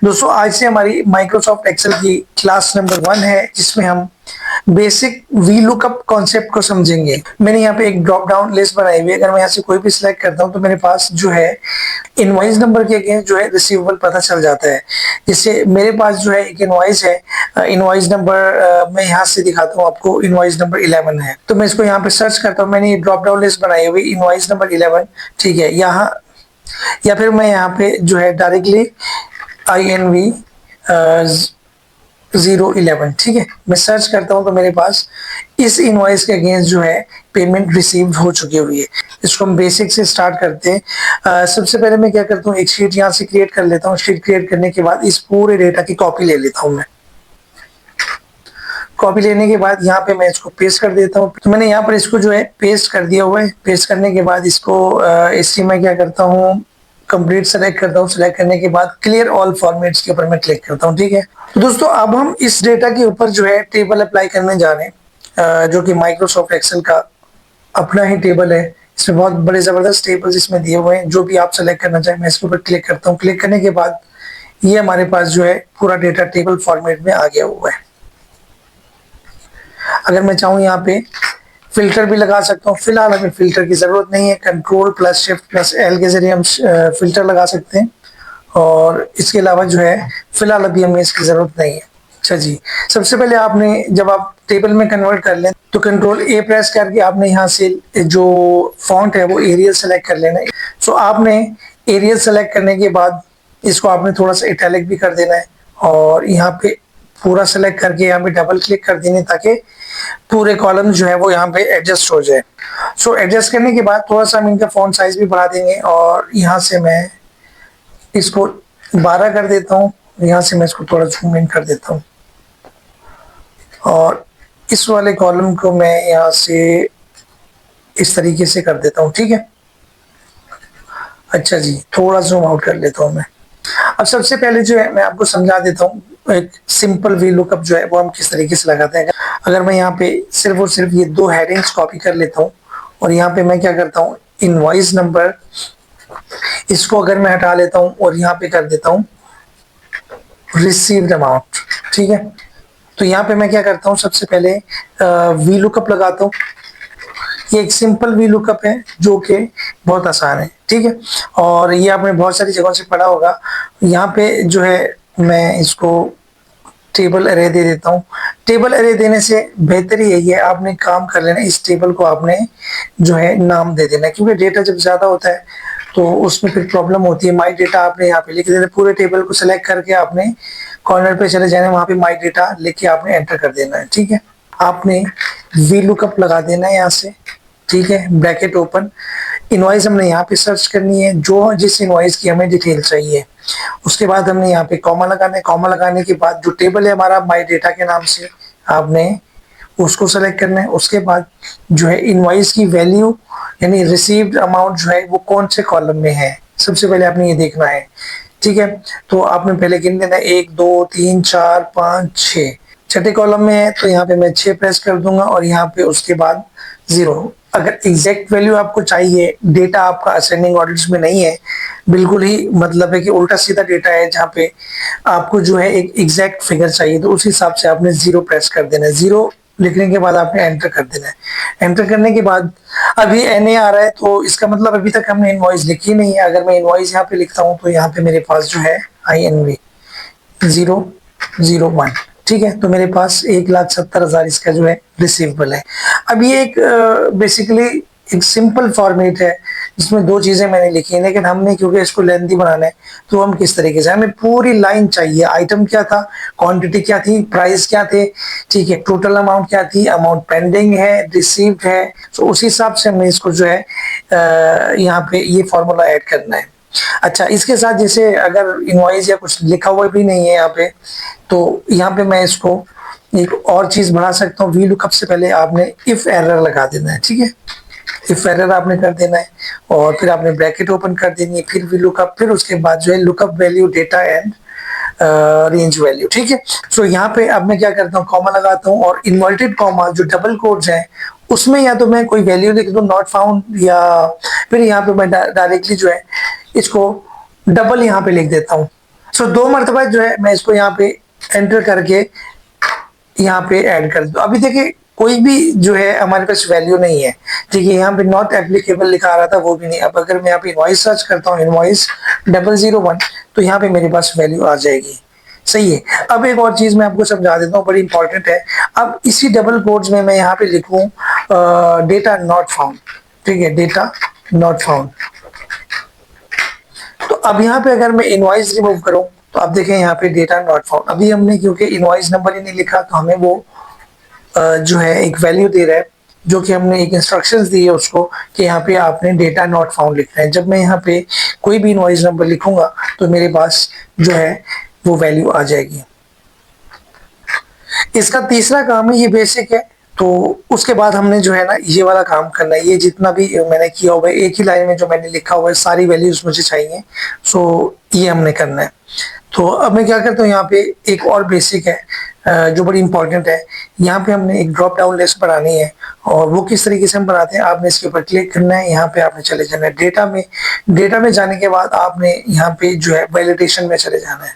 दोस्तों आज से हमारी माइक्रोसॉफ्ट एक्सेल की क्लास नंबर 1 है, जिसमें हम बेसिक वी लुकअप कॉन्सेप्ट को समझेंगे। मैंने यहाँ पे एक ड्रॉप डाउन लिस्ट बनाई हुई है। अगर मैं यहाँ से कोई भी सिलेक्ट करता हूँ तो मेरे पास जो है इनवॉइस नंबर के अगेंस्ट जो है रिसीवेबल पता चल जाता है। जिससे मेरे पास जो है एक इनवॉइस है, इनवॉइस नंबर मैं यहाँ से दिखाता हूँ आपको। इनवॉइस नंबर 11 है, तो मैं इसको यहाँ पे सर्च करता हूँ। मैंने ये ड्रॉप डाउन लिस्ट बनाई हुई इनवॉइस नंबर 11, ठीक है। यहाँ या फिर मैं यहाँ पे जो है डायरेक्टली INV 011, ठीक है, मैं सर्च करता हूँ तो मेरे पास इस इनवॉइस के अगेंस्ट जो है पेमेंट रिसीव हो चुकी हुई है। इसको हम बेसिक से स्टार्ट करते हैं। सबसे पहले मैं क्या करता हूँ, एक शीट यहाँ से क्रिएट कर लेता हूँ। शीट क्रिएट करने के बाद इस पूरे डेटा की कॉपी ले लेता हूँ मैं। कॉपी लेने के बाद यहाँ पे मैं इसको पेस्ट कर देता हूँ। तो मैंने यहाँ पर इसको जो है पेस्ट कर दिया हुआ है। पेस्ट करने के बाद इसको इसकी मैं क्या करता हूँ, कंप्लीट सेलेक्ट करता हूँ। सेलेक्ट करने के बाद क्लियर ऑल फॉर्मेट्स के ऊपर मैं क्लिक करता हूँ, ठीक है। तो दोस्तों अब हम इस डेटा के ऊपर जो है टेबल अप्लाई करने जा रहे हैं, जो कि माइक्रोसॉफ्ट एक्सेल का अपना ही टेबल है। इसमें बहुत बड़े जबरदस्त टेबल्स इसमें दिए हुए हैं। जो भी आप सेलेक्ट करना चाहें, मैं इसके ऊपर क्लिक करता हूँ। क्लिक करने के बाद ये हमारे पास जो है पूरा डेटा टेबल फॉर्मेट में आ गया हुआ है। अगर मैं चाहूँ यहाँ पे फिल्टर भी लगा सकता हूँ। फिलहाल हमें फिल्टर की जरूरत नहीं है। Control plus shift plus L के जरिए हम फिल्टर लगा सकते हैं, और इसके अलावा जो है फिलहाल अभी हमें इसकी जरूरत नहीं है। अच्छा जी, सबसे पहले आपने जब आप टेबल में कन्वर्ट कर लें तो कंट्रोल A प्रेस करके आपने यहाँ से जो फॉन्ट है वो एरियल सेलेक्ट कर लेना है। सो आपने एरियल सेलेक्ट करने के बाद इसको आपने थोड़ा सा इटैलिक भी कर देना है, और यहाँ पे पूरा सेलेक्ट करके यहाँ पे डबल क्लिक कर देने, ताकि पूरे कॉलम जो है वो यहाँ पे एडजस्ट हो जाए। सो एडजस्ट करने के बाद थोड़ा सा हम इनका फॉन्ट साइज भी बढ़ा देंगे, और यहाँ से मैं इसको 12 कर देता हूँ। यहाँ से मैं इसको थोड़ा जूम इन कर देता हूँ, और इस वाले कॉलम को मैं यहाँ से इस तरीके से कर देता हूँ, ठीक है। अच्छा जी, थोड़ा जूम आउट कर लेता हूँ मैं। अब सबसे पहले जो है मैं आपको समझा देता हूँ एक सिंपल वी लुकअप जो है वो हम किस तरीके से लगाते हैं। अगर मैं यहाँ पे सिर्फ और सिर्फ ये दो हेडिंग्स कॉपी कर लेता हूँ, और यहाँ पे मैं क्या करता हूँ, इनवॉइस नंबर, इसको अगर मैं हटा लेता हूँ और यहाँ पे कर देता हूँ रिसीव्ड अमाउंट, ठीक है। तो यहाँ पे मैं क्या करता हूँ, सबसे पहले वी लुकअप लगाता हूँ। ये एक सिंपल वी लुकअप है जो कि बहुत आसान है, ठीक है, और ये आपने बहुत सारी जगहों से पढ़ा होगा। यहाँ पे जो है मैं इसको टेबल अरे दे देता हूँ। टेबल अरे देने से बेहतर ही है, आपने काम कर लेना, इस टेबल को आपने जो है नाम दे देना, क्योंकि डेटा जब ज्यादा होता है तो उसमें फिर प्रॉब्लम होती है। माई डेटा आपने यहाँ पे लिख देना। पूरे टेबल को सिलेक्ट करके आपने कॉर्नर पे चले जाना, वहां पे माई डेटा लिख के आपने एंटर कर देना है, ठीक है। आपने वी लुकअप लगा देना है यहाँ से, ठीक है, ब्रैकेट ओपन। इनवॉइस हमने यहाँ पे सर्च करनी है, जो जिस इनवॉइस की हमें डिटेल चाहिए। उसके बाद हमने यहाँ पे कॉमा लगाना है। कॉमा लगाने के बाद जो टेबल है हमारा माई डेटा के नाम से, आपने उसको सेलेक्ट करना है। उसके बाद जो है इनवॉइस की वैल्यू यानी रिसीव्ड अमाउंट जो है वो कौन से कॉलम में है, सबसे पहले आपने ये देखना है, ठीक है। तो आपने पहले गिन देना है 1 2 3 4 5 6, छठे कॉलम में है तो यहाँ पे मैं 6 प्रेस कर दूंगा, और यहाँ पे उसके बाद 0। अगर एग्जैक्ट वैल्यू आपको चाहिए, डेटा आपका असेंडिंग ऑर्डर्स में नहीं है, बिल्कुल ही मतलब है कि उल्टा सीधा डेटा है, जहाँ पे आपको जो है एक एग्जैक्ट फिगर चाहिए, तो उस हिसाब से आपने 0 प्रेस कर देना है। 0 लिखने के बाद आपने एंटर कर देना है। एंटर करने के बाद अभी NA आ रहा है, तो इसका मतलब अभी तक हमने इनवॉइस लिखी नहीं है। अगर मैं इनवॉइस यहाँ पे लिखता हूँ तो यहाँ पे मेरे पास जो है INV 001, ठीक है। तो मेरे पास 1,70,000 इसका जो है रिसीवेबल है। अब ये एक बेसिकली एक सिंपल फॉर्मेट है जिसमें दो चीजें मैंने लिखी हैं, लेकिन हमने क्योंकि इसको लेंथी बनाना है तो हम किस तरीके से, हमें पूरी लाइन चाहिए। आइटम क्या था, क्वांटिटी क्या थी, प्राइस क्या थे, ठीक है, टोटल अमाउंट क्या थी, अमाउंट पेंडिंग है, रिसीव्ड है। तो उस हिसाब से हमने इसको जो है यहाँ पे ये फॉर्मूला ऐड करना है। अच्छा, इसके साथ जैसे अगर इनवॉइस या कुछ लिखा हुआ भी नहीं है यहाँ पे, तो यहाँ पे मैं इसको एक और चीज बढ़ा सकता हूँ। वी लुकअप से पहले आपने इफ एरर लगा देना है, ठीक है। इफ एरर आपने कर देना है, और फिर आपने ब्रैकेट ओपन कर देनी है, फिर वी लुकअप, फिर उसके बाद जो है lookup value data and range value, ठीक है। सो यहाँ पे अब मैं क्या करता हूँ, कॉमा लगाता हूँ, और इन्वर्टेड कॉमा जो डबल कोट्स हैं उसमें या तो मैं कोई वैल्यू लिख दूँ नॉट फाउंड, या फिर यहाँ पे मैं डायरेक्टली जो है इसको डबल यहाँ पे लिख देता हूँ। सो 2 मरतबा जो है मैं इसको यहाँ पे एंटर करके यहाँ पे ऐड कर दो। अभी देखिए कोई भी जो है हमारे पास वैल्यू नहीं है, ठीक है, यहाँ पे नॉट एप्लीकेबल लिखा आ रहा था वो भी नहीं। अब अगर मैं यहाँ पे इनवॉइस सर्च करता हूँ, इनवॉइस 001, तो यहाँ पे मेरे पास वैल्यू आ जाएगी। सही है। अब एक और चीज मैं आपको समझा देता हूँ, बड़ी इंपॉर्टेंट है। अब इसी डबल कोट्स में मैं यहाँ पे लिखूं डेटा नॉट फाउंड, ठीक है, डेटा नॉट फाउंड। तो अब यहाँ पे अगर मैं इनवॉइस रिमूव करूं तो आप देखें यहाँ पे डेटा नॉट फाउंड। अभी हमने क्योंकि इनवॉइस नंबर ही नहीं लिखा तो हमें वो जो है एक वैल्यू दे रहा है, जो कि हमने एक इंस्ट्रक्शंस दी है उसको कि यहाँ पे आपने डेटा नॉट फाउंड लिखना है। जब मैं यहाँ पे कोई भी इनवॉइस नंबर लिखूंगा तो मेरे पास जो है वो वैल्यू आ जाएगी। इसका तीसरा काम है, ये बेसिक है। तो उसके बाद हमने जो है ना ये वाला काम करना है। ये जितना भी मैंने किया हुआ है एक ही लाइन में जो मैंने लिखा हुआ है सारी वैल्यूज मुझे चाहिए। सो ये हमने करना है। तो अब मैं क्या करता हूँ, यहाँ पे एक और बेसिक है जो बड़ी इंपॉर्टेंट है। यहाँ पे हमने एक ड्रॉप डाउन लिस्ट बनानी है, और वो किस तरीके से हम बनाते हैं, आपने इसके ऊपर क्लिक करना है। यहाँ पे आपने चले जाना है डेटा में। डेटा में जाने के बाद आपने यहाँ पे जो है वैलिडेशन में चले जाना है,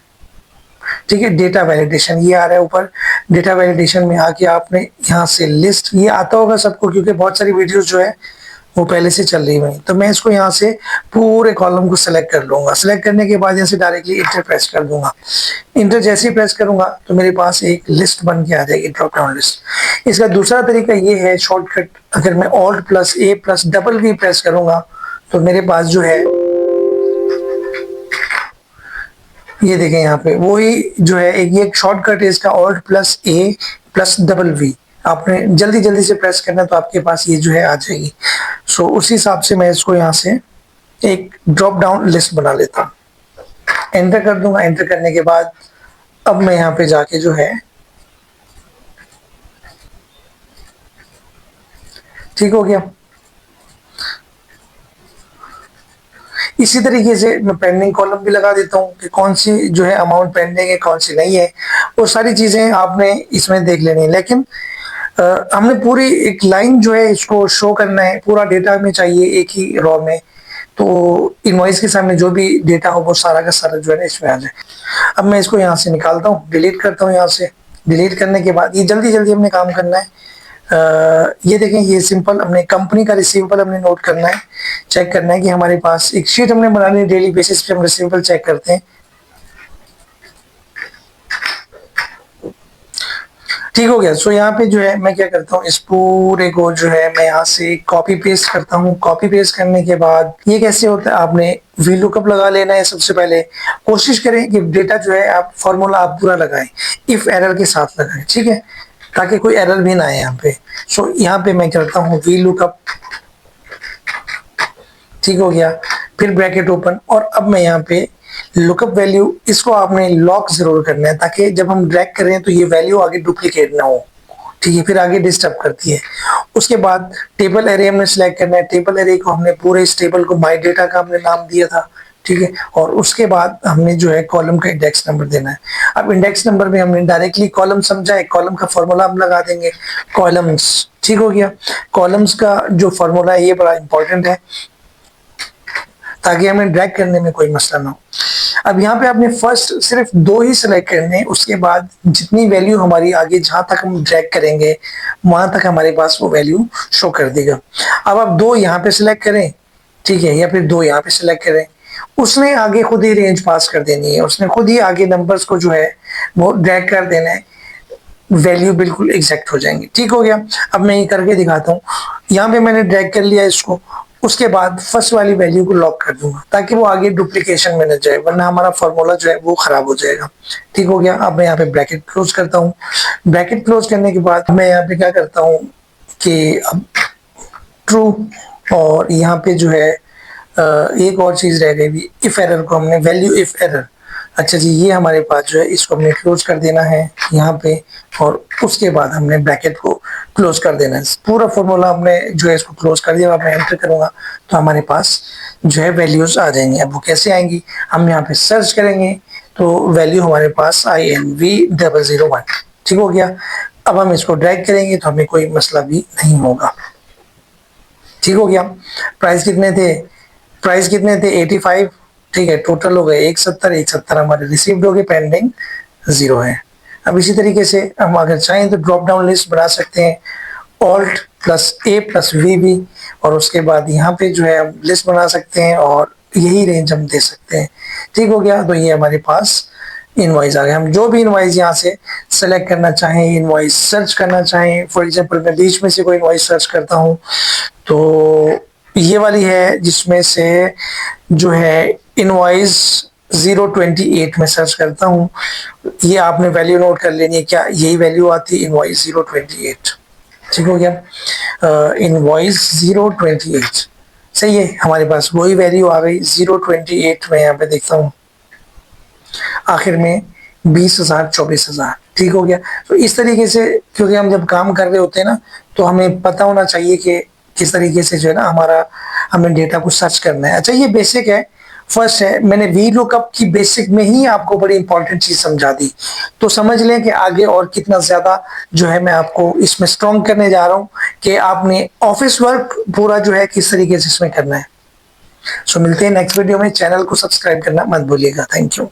ठीक है। डेटा वैलिडेशन ये आ रहा है ऊपर। डेटा वैलिडेशन में आके आपने यहाँ से लिस्ट, ये आता होगा सबको क्योंकि बहुत सारी वीडियोस जो है वो पहले से चल रही हुई। तो मैं इसको यहाँ से पूरे कॉलम को सिलेक्ट कर लूंगा। सिलेक्ट करने के बाद यहाँ से डायरेक्टली इंटर प्रेस कर दूंगा। इंटर जैसे ही प्रेस करूंगा तो मेरे पास एक लिस्ट बन के आ जाएगी, ड्रॉप डाउन लिस्ट। इसका दूसरा तरीका ये है शॉर्टकट, अगर मैं Alt+A+V प्रेस करूंगा तो मेरे पास जो है ये देखें यहाँ पे वही जो है एक ये शॉर्टकट है इसका, Alt+A+V। आपने जल्दी जल्दी से प्रेस करना तो आपके पास ये जो है आ जाएगी। सो उसी हिसाब से मैं इसको यहाँ से एक ड्रॉप डाउन लिस्ट बना लेता हूँ। एंटर कर दूंगा। एंटर करने के बाद अब मैं यहाँ पे जाके जो है ठीक हो गया। इसी तरीके से मैं पेंडिंग कॉलम भी लगा देता हूँ कि कौन सी जो है अमाउंट पेंडिंग है, कौन सी नहीं है। वो सारी चीजें आपने इसमें देख लेनी है। लेकिन हमने पूरी एक लाइन जो है इसको शो करना है, पूरा डेटा में चाहिए एक ही रॉ में। तो इनवॉइस के सामने जो भी डेटा हो वो सारा का सारा जो है ना इसमें आ जाए। अब मैं इसको यहाँ से निकालता हूँ, डिलीट करता हूँ यहाँ से। डिलीट करने के बाद ये जल्दी जल्दी हमने काम करना है। ये देखें, ये सिंपल हमने कंपनी का रिसीवेबल हमने नोट करना है, चेक करना है कि हमारे पास एक शीट हमने बनानी है। डेली बेसिस पे हम रिसीवेबल चेक करते हैं, ठीक हो गया। सो यहाँ पे जो है मैं क्या करता हूँ, इस पूरे को जो है मैं यहाँ से कॉपी पेस्ट करता हूँ। कॉपी पेस्ट करने के बाद ये कैसे होता है, आपने वी लुकअप लगा लेना है। सबसे पहले कोशिश करें कि डेटा जो है आप फॉर्मूला आप पूरा लगाएं, इफ एरर के साथ लगाएं, ठीक है, ताकि कोई एरर भी ना आए यहाँ पे। सो यहाँ पे मैं करता हूँ वी लुकअप, ठीक हो गया। फिर ब्रैकेट ओपन, और अब मैं यहाँ पे लुकअप वैल्यू, इसको आपने लॉक जरूर करना है ताकि जब हम ड्रैग करें तो ये वैल्यू आगे डुप्लीकेट ना हो, ठीक है, फिर आगे डिस्टर्ब करती है। उसके बाद टेबल एरे हमने सिलेक्ट करना है। टेबल एरे को हमने पूरे इस टेबल को माई डेटा का हमने नाम दिया था, ठीक है। और उसके बाद हमने जो है कॉलम का इंडेक्स नंबर देना है। अब इंडेक्स नंबर में हमने डायरेक्टली कॉलम समझा है, कॉलम का फॉर्मूला हम लगा देंगे, कॉलम्स, ठीक हो गया। कॉलम्स का जो फॉर्मूला है ये बड़ा इंपॉर्टेंट है ताकि हमें ड्रैग करने में कोई मसला ना हो। अब यहाँ पे आपने फर्स्ट सिर्फ 2 ही सिलेक्ट करने हैं, उसके बाद जितनी वैल्यू हमारी आगे जहां तक हम ड्रैग करेंगे वहां तक हमारे पास वो वैल्यू शो कर देगा। अब आप 2 यहाँ पे सिलेक्ट करें, ठीक है, या फिर 2 यहाँ पे सिलेक्ट करें, उसने आगे खुद ही रेंज पास कर देनी है, उसने खुद ही आगे नंबर्स को जो है वो ड्रैग कर देना है, वैल्यू बिल्कुल एग्जैक्ट हो जाएंगे, ठीक हो गया। अब मैं ये करके दिखाता हूँ। यहाँ पे मैंने ड्रैग कर लिया इसको, उसके बाद फर्स्ट वाली वैल्यू को लॉक कर दूंगा ताकि वो आगे डुप्लीकेशन में न जाए, वरना हमारा फॉर्मूला जो है वो खराब हो जाएगा, ठीक हो गया। अब मैं यहाँ पे ब्रैकेट क्लोज करता हूँ। ब्रैकेट क्लोज करने के बाद मैं यहाँ पे क्या करता हूँ कि अब ट्रू, और यहाँ पे जो है एक और चीज रह गई, इफ एरर को हमने वैल्यू इफ एरर, अच्छा जी, ये हमारे पास जो है इसको हमने क्लोज कर देना है यहाँ पे, और उसके बाद हमने ब्रैकेट को क्लोज कर देना है। पूरा फॉर्मूला हमने जो है इसको क्लोज कर दिया। अब मैं एंटर करूंगा तो हमारे पास जो है वैल्यूज आ जाएंगी। अब वो कैसे आएंगी, हम यहाँ पे सर्च करेंगे तो वैल्यू हमारे पास INV001, ठीक हो गया। अब हम इसको ड्रैग करेंगे तो हमें कोई मसला भी नहीं होगा, ठीक हो गया। प्राइस कितने थे, प्राइस कितने थे 85, ठीक है, टोटल हो गए 170, 170 हमारे रिसीव्ड हो गए, पेंडिंग 0 है। अब इसी तरीके से हम अगर चाहें तो ड्रॉप डाउन लिस्ट बना सकते हैं, alt plus A plus V भी, और उसके बाद यहाँ पे जो है हम लिस्ट बना सकते हैं और यही रेंज हम दे सकते हैं। ठीक हो गया, तो ये हमारे पास इनवॉइस आ गया। हम जो भी इनवॉइस यहाँ से सेलेक्ट करना चाहें, इनवॉइस सर्च करना चाहें, फॉर एग्जांपल मैं बीच में से कोई इनवॉइस सर्च करता हूँ तो ये वाली है, जिसमें से जो है इनवॉइस 028 में सर्च करता हूँ। ये आपने वैल्यू नोट कर लेनी है, क्या यही वैल्यू आती है इनवॉइस 028। ठीक हो गया, इनवॉइस 028 सही है, हमारे पास वही वैल्यू आ गई 028। में यहाँ पे देखता हूँ आखिर में 20,000 24,000। ठीक हो गया, तो इस तरीके से क्योंकि हम जब काम कर रहे होते हैं ना, तो हमें पता होना चाहिए कि किस तरीके से जो है ना हमारा हमें डेटा को सर्च करना है। अच्छा, ये बेसिक है, फर्स्ट है, मैंने वी लुकअप की बेसिक में ही आपको बड़ी इंपॉर्टेंट चीज समझा दी, तो समझ लें कि आगे और कितना ज्यादा जो है मैं आपको इसमें स्ट्रॉन्ग करने जा रहा हूँ कि आपने ऑफिस वर्क पूरा जो है किस तरीके से इसमें करना है। सो मिलते हैं नेक्स्ट वीडियो में, चैनल को सब्सक्राइब करना मत भूलिएगा। Thank you.